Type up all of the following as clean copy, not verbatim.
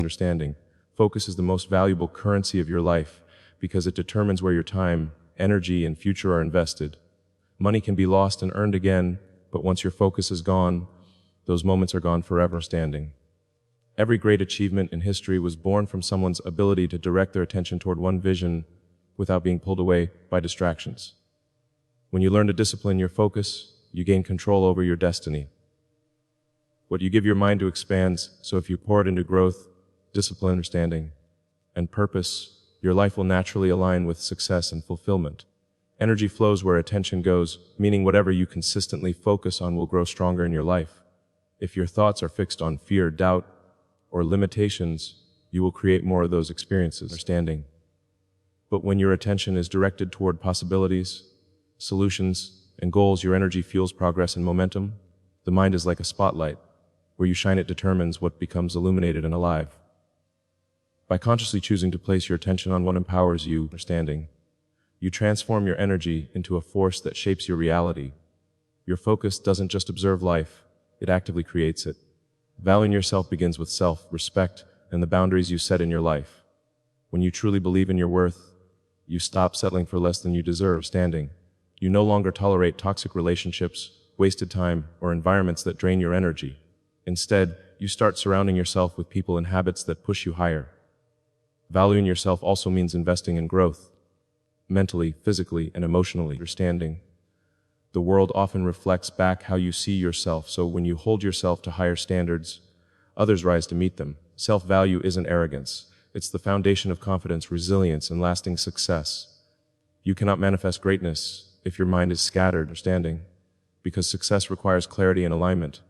understanding. Focus is the most valuable currency of your life because it determines where your time, energy, and future are invested. Money can be lost and earned again, but once your focus is gone, those moments are gone forever. Standing. Every great achievement in history was born from someone's ability to direct their attention toward one vision without being pulled away by distractions. When you learn to discipline your focus, you gain control over your destiny. What you give your mind to expands, so if you pour it into growth, discipline, understanding, and purpose, your life will naturally align with success and fulfillment. Energy flows where attention goes, meaning whatever you consistently focus on will grow stronger in your life. If your thoughts are fixed on fear, doubt, or limitations, you will create more of those experiences. Understanding. But when your attention is directed toward possibilities, solutions, and goals, your energy fuels progress and momentum. The mind is like a spotlight. Where you shine, it determines what becomes illuminated and alive. By consciously choosing to place your attention on what empowers you, understanding, you transform your energy into a force that shapes your reality. Your focus doesn't just observe life, it actively creates it. Valuing yourself begins with self-respect and the boundaries you set in your life. When you truly believe in your worth, you stop settling for less than you deserve. Standing. You no longer tolerate toxic relationships, wasted time, or environments that drain your energy. Instead, you start surrounding yourself with people and habits that push you higher. Valuing yourself also means investing in growth, mentally, physically, and emotionally. Understanding. The world often reflects back how you see yourself, so when you hold yourself to higher standards, others rise to meet them. Self-value isn't arrogance. It's the foundation of confidence, resilience, and lasting success. You cannot manifest greatness if your mind is scattered. Understanding. Because success requires clarity and alignment.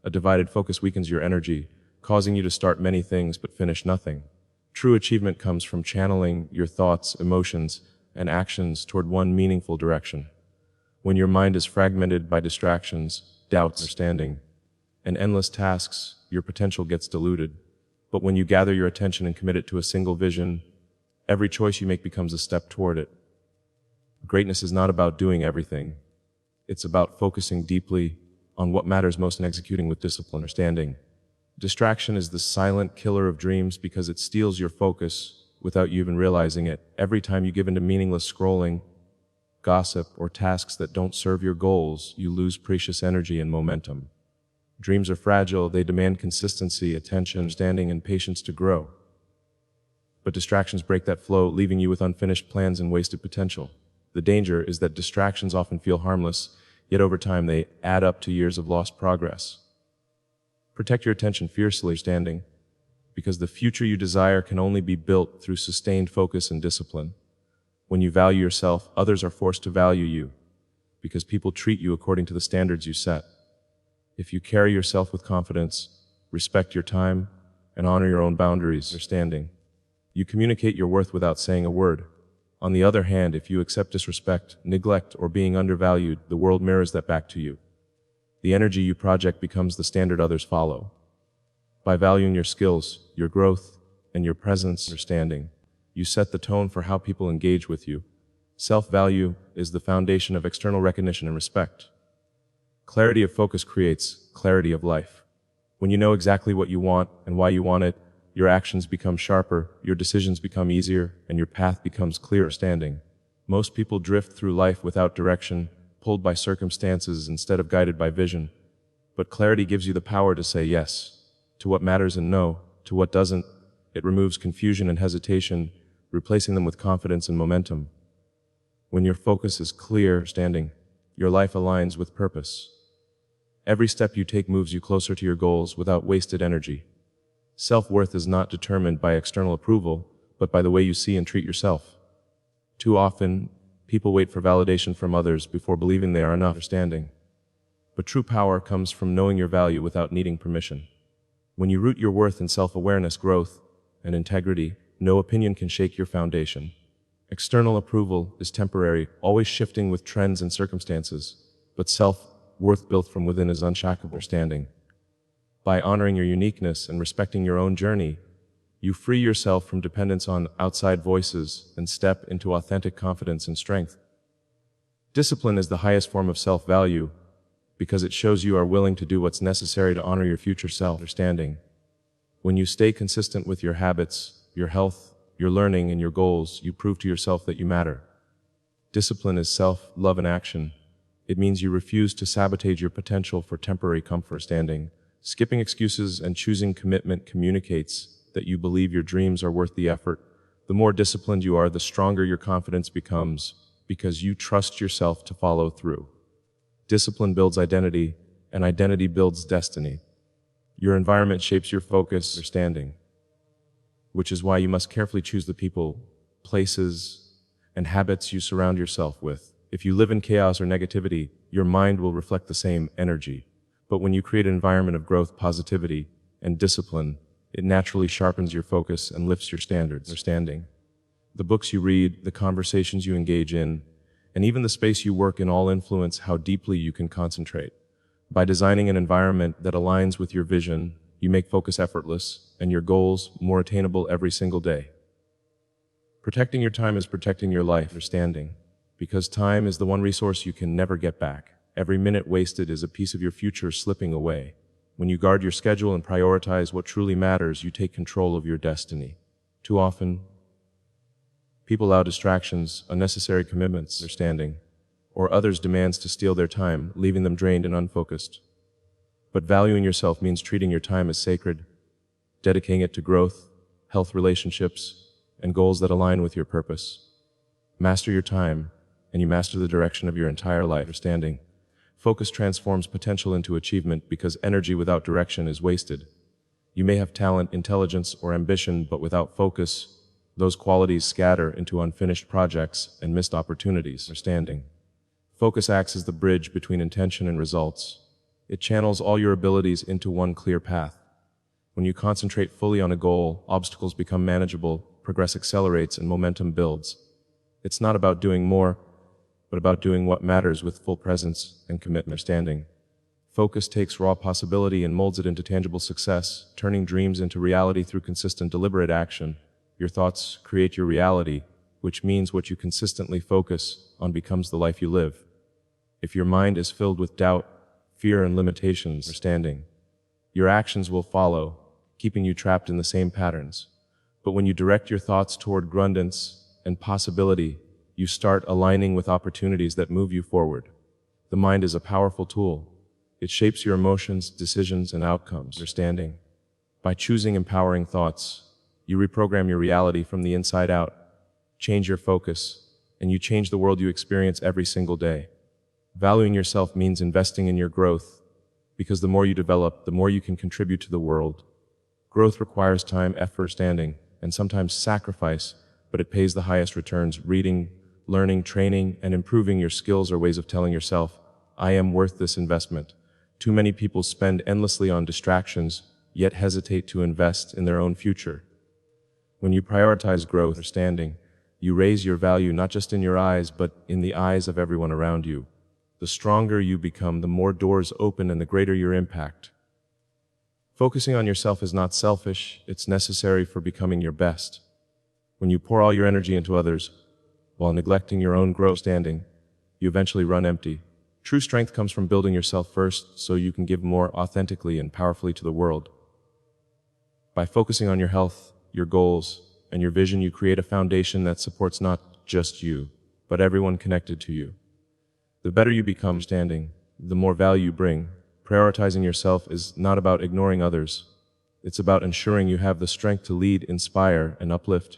A divided focus weakens your energy, causing you to start many things but finish nothing. True achievement comes from channeling your thoughts, emotions, and actions toward one meaningful direction. When your mind is fragmented by distractions, doubts, understanding, and endless tasks, your potential gets diluted. But when you gather your attention and commit it to a single vision, every choice you make becomes a step toward it. Greatness is not about doing everything. It's about focusing deeply on what matters most and executing with discipline. Understanding. Distraction is the silent killer of dreams because it steals your focus without you even realizing it. Every time you give into meaningless scrolling, gossip, or tasks that don't serve your goals, you lose precious energy and momentum. Dreams are fragile. They demand consistency, attention, understanding, and patience to grow. But distractions break that flow, leaving you with unfinished plans and wasted potential. The danger is that distractions often feel harmless, yet over time they add up to years of lost progress. Protect your attention fiercely, understanding, because the future you desire can only be built through sustained focus and discipline. When you value yourself, others are forced to value you, because people treat you according to the standards you set. If you carry yourself with confidence, respect your time, and honor your own boundaries, understanding, you communicate your worth without saying a word. On the other hand, if you accept disrespect, neglect, or being undervalued, the world mirrors that back to you. The energy you project becomes the standard others follow. By valuing your skills, your growth, and your presence, understanding, you set the tone for how people engage with you. Self-value is the foundation of external recognition and respect. Clarity of focus creates clarity of life. When you know exactly what you want and why you want it, your actions become sharper, your decisions become easier, and your path becomes clearer. Standing. Most people drift through life without direction, pulled by circumstances instead of guided by vision. But clarity gives you the power to say yes to what matters and no to what doesn't. It removes confusion and hesitation, replacing them with confidence and momentum. When your focus is clear, standing, your life aligns with purpose. Every step you take moves you closer to your goals without wasted energy. Self-worth is not determined by external approval, but by the way you see and treat yourself. Too often, people wait for validation from others before believing they are enough. Understanding. But true power comes from knowing your value without needing permission. When you root your worth in self-awareness, growth, and integrity, no opinion can shake your foundation. External approval is temporary, always shifting with trends and circumstances, but self-worth built from within is unshakable. Understanding. By honoring your uniqueness and respecting your own journey, you free yourself from dependence on outside voices and step into authentic confidence and strength. Discipline is the highest form of self-value because it shows you are willing to do what's necessary to honor your future self. Understanding. When you stay consistent with your habits, your health, your learning, and your goals, you prove to yourself that you matter. Discipline is self-love in action. It means you refuse to sabotage your potential for temporary comfort. Standing, skipping excuses, and choosing commitment communicates that you believe your dreams are worth the effort. The more disciplined you are, the stronger your confidence becomes, because you trust yourself to follow through. Discipline builds identity, and identity builds destiny. Your environment shapes your focus, understanding, which is why you must carefully choose the people, places, and habits you surround yourself with. If you live in chaos or negativity, your mind will reflect the same energy. But when you create an environment of growth, positivity, and discipline, it naturally sharpens your focus and lifts your standards. Understanding. The books you read, the conversations you engage in, and even the space you work in all influence how deeply you can concentrate. By designing an environment that aligns with your vision, you make focus effortless and your goals more attainable every single day. Protecting your time is protecting your life. Understanding. Because time is the one resource you can never get back. Every minute wasted is a piece of your future slipping away. When you guard your schedule and prioritize what truly matters, you take control of your destiny. Too often, people allow distractions, unnecessary commitments, understanding, or others' demands to steal their time, leaving them drained and unfocused. But valuing yourself means treating your time as sacred, dedicating it to growth, health, relationships, and goals that align with your purpose. Master your time, and you master the direction of your entire life. Understanding. Focus transforms potential into achievement because energy without direction is wasted. You may have talent, intelligence, or ambition, but without focus, those qualities scatter into unfinished projects and missed opportunities. Understanding. Focus acts as the bridge between intention and results. It channels all your abilities into one clear path. When you concentrate fully on a goal, obstacles become manageable, progress accelerates, and momentum builds. It's not about doing more, but about doing what matters with full presence and commitment. Understanding. Focus takes raw possibility and molds it into tangible success, turning dreams into reality through consistent, deliberate action. Your thoughts create your reality, which means what you consistently focus on becomes the life you live. If your mind is filled with doubt, fear, and limitations, understanding, your actions will follow, keeping you trapped in the same patterns. But when you direct your thoughts toward abundance and possibility, you start aligning with opportunities that move you forward. The mind is a powerful tool. It shapes your emotions, decisions, and outcomes. Understanding. By choosing empowering thoughts, you reprogram your reality from the inside out, change your focus, and you change the world you experience every single day. Valuing yourself means investing in your growth, because the more you develop, the more you can contribute to the world. Growth requires time, effort, understanding, and sometimes sacrifice, but it pays the highest returns. Reading, learning, training, and improving your skills are ways of telling yourself, I am worth this investment. Too many people spend endlessly on distractions, yet hesitate to invest in their own future. When you prioritize growth, understanding, you raise your value not just in your eyes, but in the eyes of everyone around you. The stronger you become, the more doors open and the greater your impact. Focusing on yourself is not selfish, it's necessary for becoming your best. When you pour all your energy into others, while neglecting your own growth, standing, you eventually run empty. True strength comes from building yourself first so you can give more authentically and powerfully to the world. By focusing on your health, your goals, and your vision, you create a foundation that supports not just you, but everyone connected to you. The better you become, standing, the more value you bring. Prioritizing yourself is not about ignoring others. It's about ensuring you have the strength to lead, inspire, and uplift.